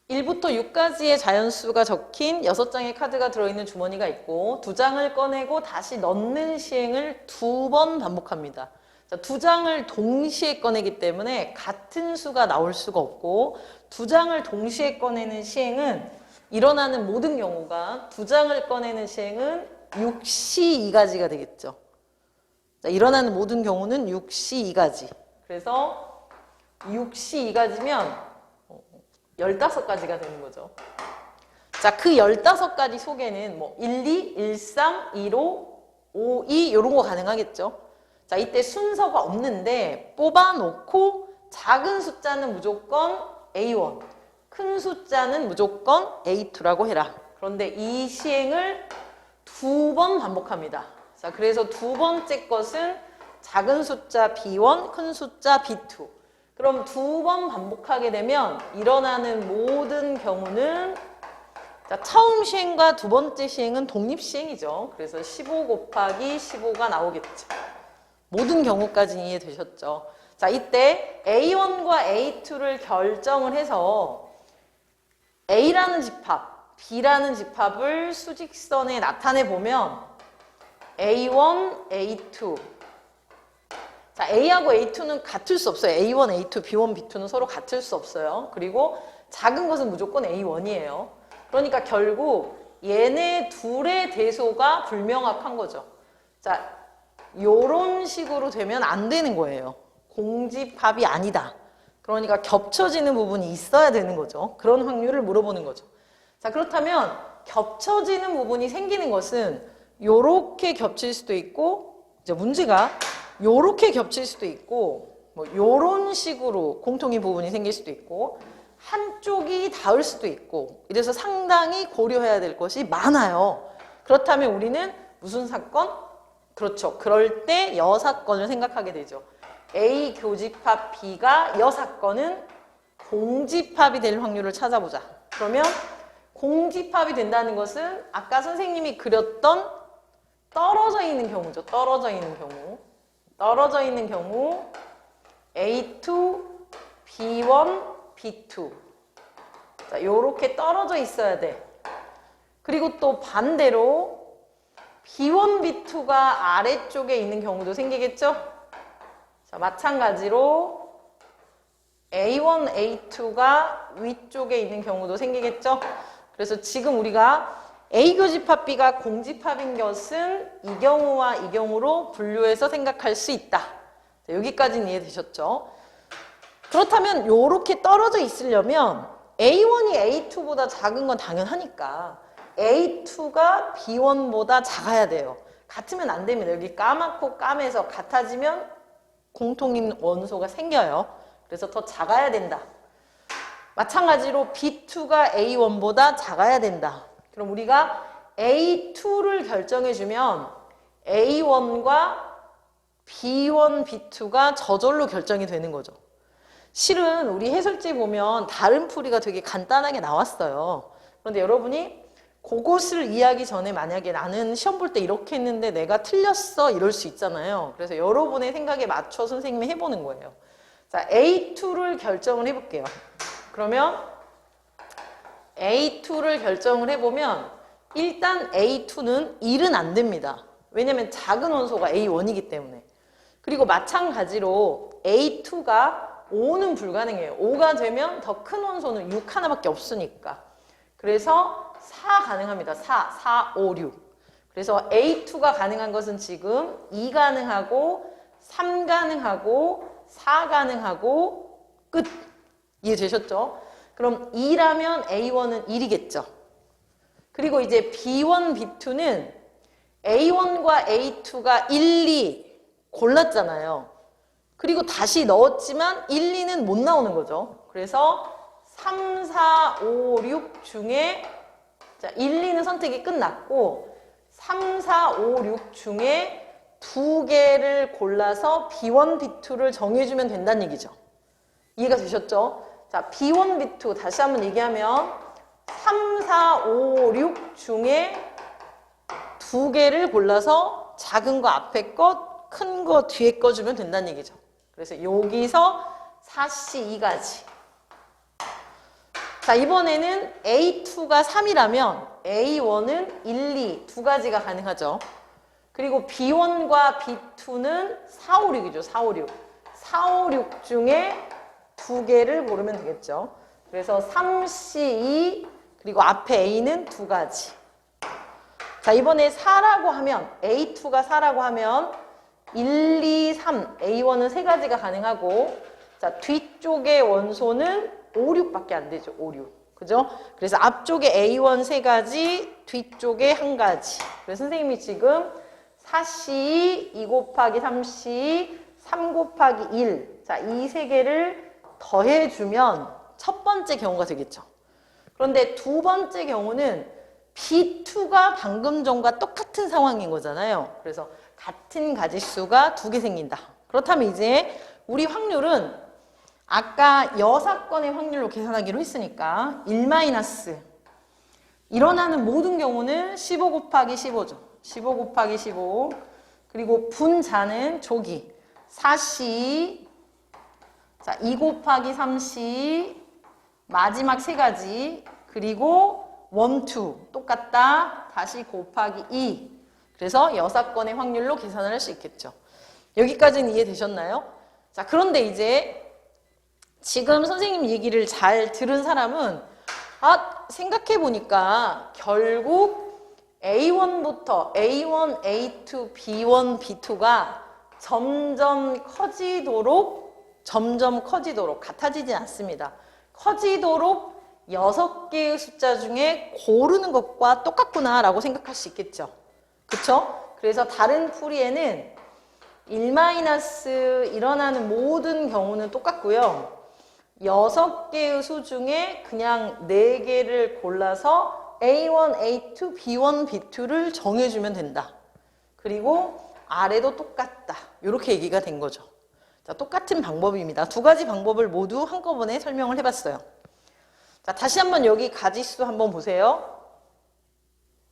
1부터 6까지의 자연수가 적힌 6장의 카드가 들어있는 주머니가 있고 2장을 꺼내고 다시 넣는 시행을 2번 반복합니다. 자, 2장을 동시에 꺼내기 때문에 같은 수가 나올 수가 없고 2장을 동시에 꺼내는 시행은 일어나는 모든 경우가 2장을 꺼내는 시행은 6시 2가지가 되겠죠. 자, 일어나는 모든 경우는 6시 2가지. 그래서 6시 2가지면 15가지가 되는 거죠. 자, 그 15가지 속에는 뭐 12, 13, 15, 52 이런 거 가능하겠죠. 자, 이때 순서가 없는데 뽑아놓고 작은 숫자는 무조건 A1, 큰 숫자는 무조건 A2라고 해라. 그런데 이 시행을 2번 반복합니다. 자, 그래서 두 번째 것은 작은 숫자 B1, 큰 숫자 B2. 그럼 2번 반복하게 되면 일어나는 모든 경우는 자, 처음 시행과 두 번째 시행은 독립시행이죠. 그래서 15 곱하기 15가 나오겠죠. 모든 경우까지 이해되셨죠? 자, 이때 A1과 A2를 결정을 해서 A라는 집합, B라는 집합을 수직선에 나타내 보면 A1, A2 자, A하고 A2는 같을 수 없어요. A1, A2, B1, B2는 서로 같을 수 없어요. 그리고 작은 것은 무조건 A1이에요. 그러니까 결국 얘네 둘의 대소가 불명확한 거죠. 자, 요런 식으로 되면 안 되는 거예요. 공집합이 아니다. 그러니까 겹쳐지는 부분이 있어야 되는 거죠. 그런 확률을 물어보는 거죠. 자, 그렇다면 겹쳐지는 부분이 생기는 것은 요렇게 겹칠 수도 있고 이제 문제가 요렇게 겹칠 수도 있고 뭐 요런 식으로 공통의 부분이 생길 수도 있고 한쪽이 닿을 수도 있고 이래서 상당히 고려해야 될 것이 많아요. 그렇다면 우리는 무슨 사건? 그렇죠. 그럴 때 여사건을 생각하게 되죠. A 교집합 B가 여사건은 공집합이 될 확률을 찾아보자. 그러면 공집합이 된다는 것은 아까 선생님이 그렸던 떨어져 있는 경우죠. 떨어져 있는 경우. 떨어져 있는 경우 A2, B1, B2 자, 요렇게 떨어져 있어야 돼. 그리고 또 반대로 B1, B2가 아래쪽에 있는 경우도 생기겠죠? 자, 마찬가지로 A1, A2가 위쪽에 있는 경우도 생기겠죠? 그래서 지금 우리가 A 교집합 B가 공집합인 것은 이 경우와 이 경우로 분류해서 생각할 수 있다. 자, 여기까지는 이해되셨죠? 그렇다면 이렇게 떨어져 있으려면 A1이 A2보다 작은 건 당연하니까 A2가 B1보다 작아야 돼요. 같으면 안 됩니다. 여기 까맣고 까매서 같아지면 공통인 원소가 생겨요. 그래서 더 작아야 된다. 마찬가지로 B2가 A1보다 작아야 된다. 그럼 우리가 A2를 결정해주면 A1과 B1, B2가 저절로 결정이 되는 거죠. 실은 우리 해설지 보면 다른 풀이가 되게 간단하게 나왔어요. 그런데 여러분이 그것을 이해하기 전에 만약에 나는 시험 볼 때 이렇게 했는데 내가 틀렸어 이럴 수 있잖아요. 그래서 여러분의 생각에 맞춰 선생님이 해보는 거예요. 자, A2를 결정을 해볼게요. 그러면 A2를 결정을 해보면 일단 A2는 1은 안 됩니다. 왜냐면 작은 원소가 A1이기 때문에. 그리고 마찬가지로 A2가 5는 불가능해요. 5가 되면 더 큰 원소는 6 하나밖에 없으니까. 그래서 4 가능합니다. 4, 5, 6. 그래서 A2가 가능한 것은 지금 2 가능하고 3 가능하고 4 가능하고 끝. 이해되셨죠? 그럼 2라면 A1은 1이겠죠. 그리고 이제 B1, B2는 A1과 A2가 1, 2 골랐잖아요. 그리고 다시 넣었지만 1, 2는 못 나오는 거죠. 그래서 3, 4, 5, 6 중에 자, 1, 2는 선택이 끝났고 3, 4, 5, 6 중에 2개를 골라서 B1, B2를 정해주면 된다는 얘기죠. 이해가 되셨죠? 자, B1, B2 다시 한번 얘기하면 3, 4, 5, 6 중에 2개를 골라서 작은 거 앞에 것, 큰 거 뒤에 거 주면 된다는 얘기죠. 그래서 여기서 4C 2가지. 자, 이번에는 A2가 3이라면 A1은 1, 2 두 가지가 가능하죠. 그리고 B1과 B2는 4, 5, 6이죠. 4, 5, 6. 4, 5, 6 중에 두 개를 고르면 되겠죠. 그래서 3C2 그리고 앞에 A는 두 가지. 자, 이번에 4라고 하면 A2가 4라고 하면 1, 2, 3 A1은 세 가지가 가능하고 자, 뒤쪽의 원소는 5, 6밖에 안 되죠. 5, 6. 그죠? 그래서 앞쪽에 A1 세 가지, 뒤쪽에 한 가지. 그래서 선생님이 지금 4C, 2 곱하기 3C, 3 곱하기 1. 자, 이 세 개를 더해주면 첫 번째 경우가 되겠죠. 그런데 두 번째 경우는 B2가 방금 전과 똑같은 상황인 거잖아요. 그래서 같은 가지수가 두 개 생긴다. 그렇다면 이제 우리 확률은 아까 여사건의 확률로 계산하기로 했으니까 1 마이너스 일어나는 모든 경우는 15 곱하기 15죠. 15 곱하기 15 그리고 분자는 조기 4C 자, 2 곱하기 3C 마지막 세 가지 그리고 1, 2 똑같다 다시 곱하기 2 그래서 여사건의 확률로 계산을 할 수 있겠죠. 여기까지는 이해되셨나요? 자, 그런데 이제 지금 선생님 얘기를 잘 들은 사람은 생각해보니까 결국 A1부터 A1, A2, B1, B2가 점점 커지도록 같아지진 않습니다. 커지도록 6개의 숫자 중에 고르는 것과 똑같구나 라고 생각할 수 있겠죠. 그쵸? 그래서 다른 풀이에는 1- 일어나는 모든 경우는 똑같고요. 6개의 수 중에 그냥 4개를 골라서 A1, A2, B1, B2를 정해주면 된다. 그리고 아래도 똑같다. 이렇게 얘기가 된 거죠. 자, 똑같은 방법입니다. 두 가지 방법을 모두 한꺼번에 설명을 해봤어요. 자, 다시 한번 여기 가지수 한번 보세요.